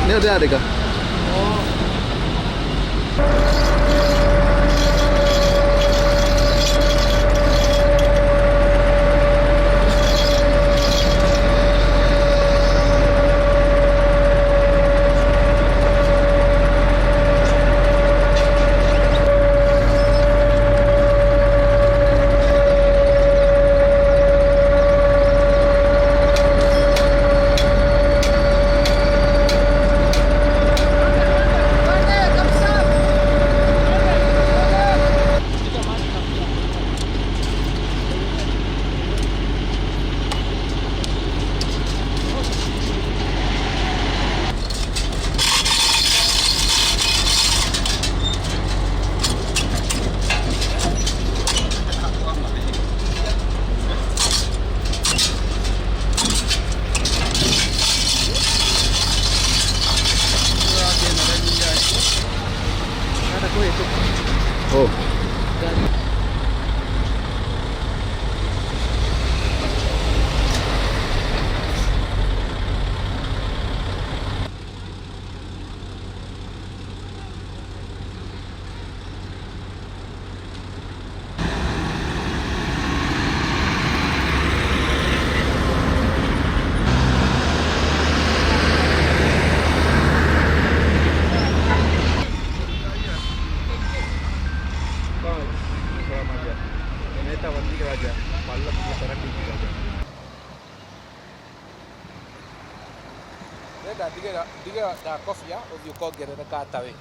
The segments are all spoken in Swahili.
Neo dari kah? Oh. Diga kofi ya ovyo kogere na katawe.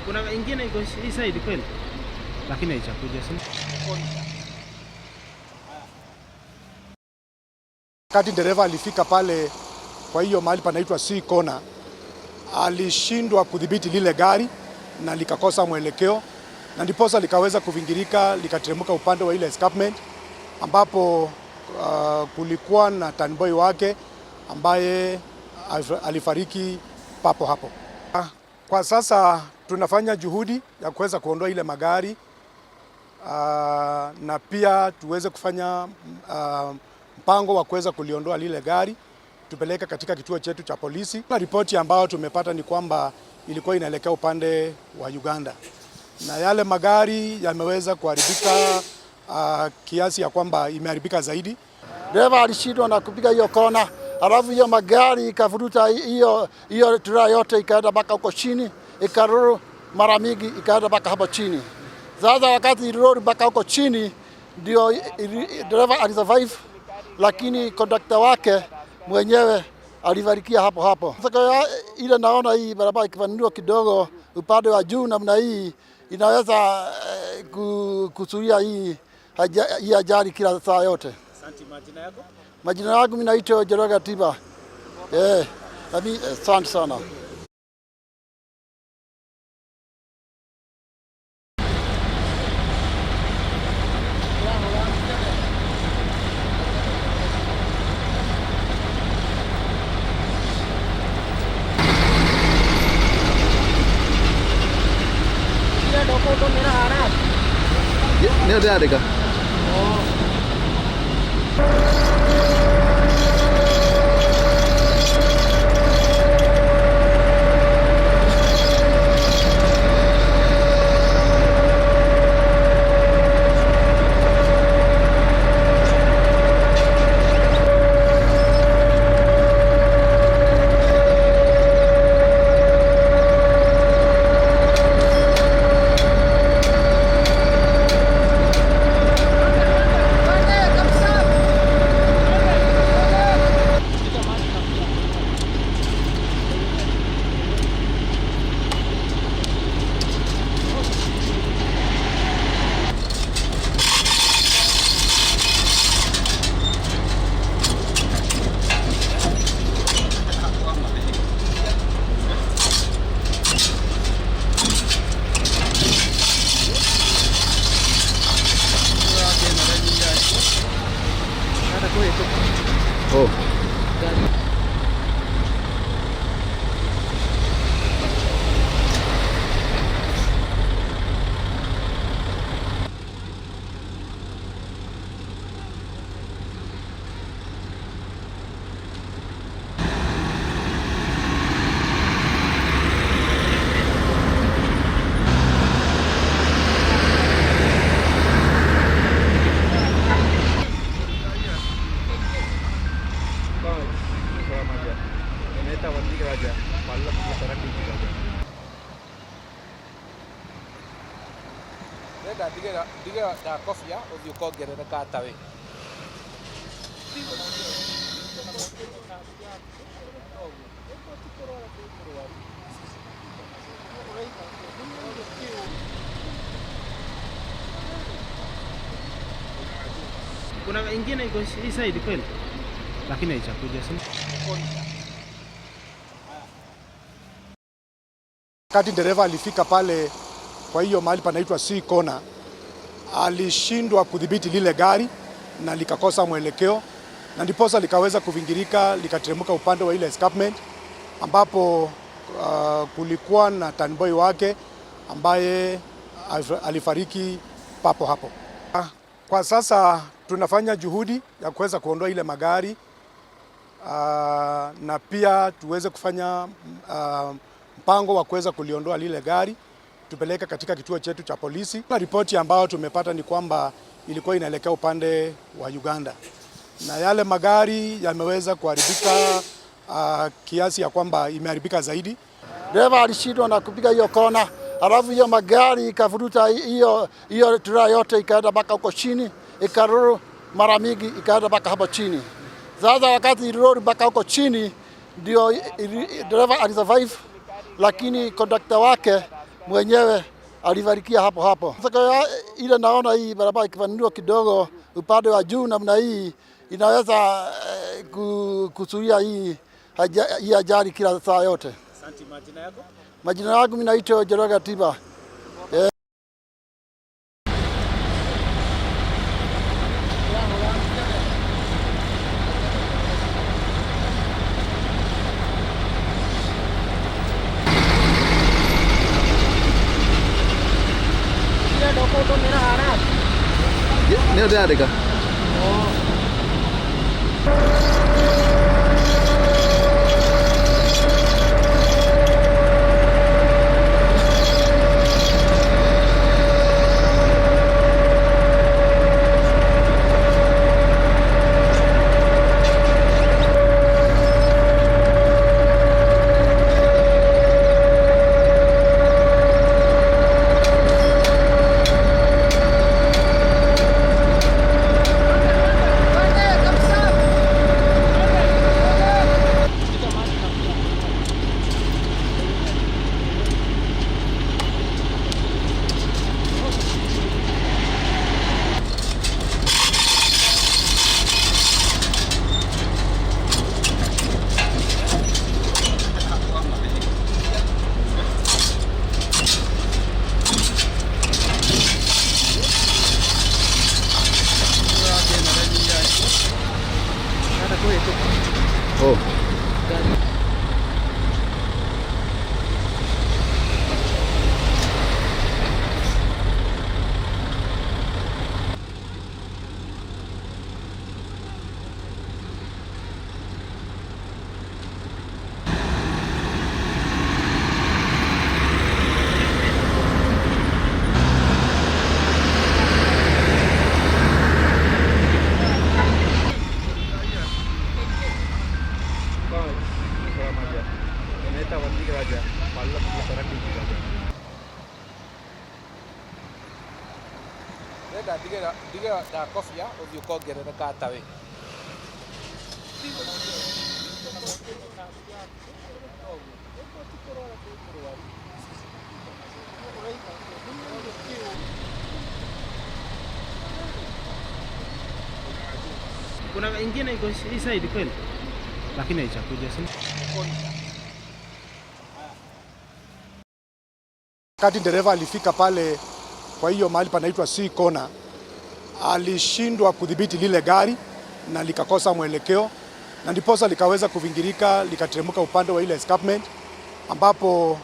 Kuna ingine iko hii side kweli, lakini haichakuja sasa. Wakati dereva alifika pale, kwa hiyo mahali panaitwa C corner, alishindwa kudhibiti lile gari na likakosa mwelekeo, na ndiposa likaweza kuvingirika likateremka upande wa ile escarpment, ambapo kulikuwa na tanboy wake ambaye alifariki papo hapo. Kwa sasa tunafanya juhudi ya kuweza kuondoa ile magari na pia tuweze kufanya mpango wa kuweza kuliondoa lile gari tupeleke katika kituo chetu cha polisi. Na ripoti ambayo tumepata ni kwamba ilikuwa inaelekea upande wa Uganda, na yale magari yameweza kuharibika kiasi ya kwamba imeharibika zaidi. Dereva alishindwa na kupiga hiyo kona, alafu hiyo magari ikavuruta hiyo tura yote ikaenda mpaka huko chini, ikaruru mara mingi ikaenda mpaka hapo chini. Sasa wakati ilirudi mpaka huko chini ndio dereva alisurvive, lakini kondakta wake mwenyewe alivarikia hapo hapo. Sasa ile naona hii barabara ikipanuliwa kidogo upande wa juu namna hii inaweza kuzuia hii ajali kila saa yote. Asante. Majina yako? Majina yangu mimi naitwa Kiraga Tiba. Asante sana. Neo dari kah? Renda ndigera ndakobia uthio kongerere katawe. Kuna ingine iko hii side kweli, lakini haijakuja sasa. Wakati dereva alifika pale kwa hiyo mahali panaitwa C Kona, alishindwa kudhibiti lile gari na likakosa mwelekeo, na ndiposa likaweza kuvingirika likateremka upande wa ile escarpment, ambapo kulikuwa na tanboy wake ambaye alifariki papo hapo. Kwa sasa tunafanya juhudi ya kuweza kuondoa ile magari na pia tuweze kufanya mpango wa kuweza kuliondoa lile gari tupeleke katika kituo chetu cha polisi. Ripoti ambayo tumepata ni kwamba ilikuwa inaelekea upande wa Uganda, na yale magari yameweza kuharibika kiasi ya kwamba imeharibika zaidi. Dereva alishindwa na kupiga hiyo kona, alafu hiyo magari ikavuruta hiyo tura yote ikaenda mpaka huko chini, ikaruru mara mingi ikaenda mpaka hapo chini. Sasa wakati ilirudi mpaka huko chini ndio dereva alisurvive, lakini kondakta wake mwenyewe alivarikia hapo hapo. Sasa ile naona hii barabara ikipanuliwa kidogo upande wa juu namna hii inaweza kuzuia hii ajali kila saa yote. Asante. Majina yako? Majina yangu mimi naitwa Kiraga Tiba. Nene dadega. Oh. Renda ndigera ndakobia uthio kongerere katawe. Kuna ingine iko hii side kweli, lakini haijakuja sasa. Wakati dereva alifika pale kwa hiyo mahali panaitwa C Kona, alishindwa kudhibiti lile gari na likakosa mwelekeo, na ndiposa likaweza kuvingirika likateremka upande wa ile escarpment, ambapo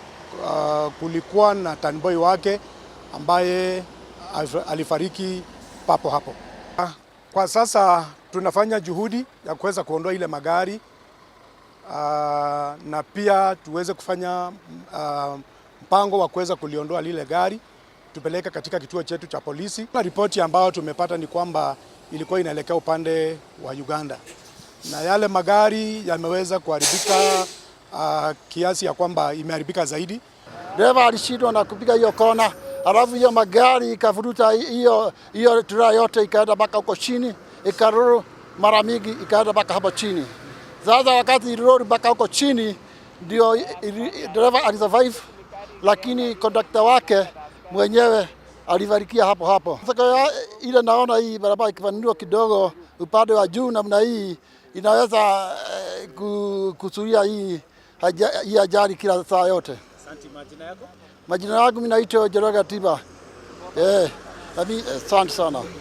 kulikuwa na tanboy wake ambaye alifariki papo hapo. Kwa sasa tunafanya juhudi ya kuweza kuondoa ile magari na pia tuweze kufanya mpango wa kuweza kuliondoa lile gari tupeleke katika kituo chetu cha polisi. Ripoti ambayo tumepata ni kwamba ilikuwa inaelekea upande wa Uganda, na yale magari yameweza kuharibika kiasi ya kwamba imeharibika zaidi. Dereva alishindwa na kupiga hiyo kona, alafu hiyo magari ikavuruta hiyo tura yote ikaenda mpaka huko chini, ikaruru mara mingi ikaenda mpaka hapo chini. Sasa wakati ilirudi mpaka huko chini ndio dereva alisurvive, lakini kondakta wake mwenyewe alivarikia hapo hapo. Sasa ile naona hii barabara ikipanuliwa kidogo upande wa juu namna hii inaweza kuzuia hii ajali kila saa yote. Asante. Majina yako? Majina yangu mimi naitwa Kiraga. Asante sana.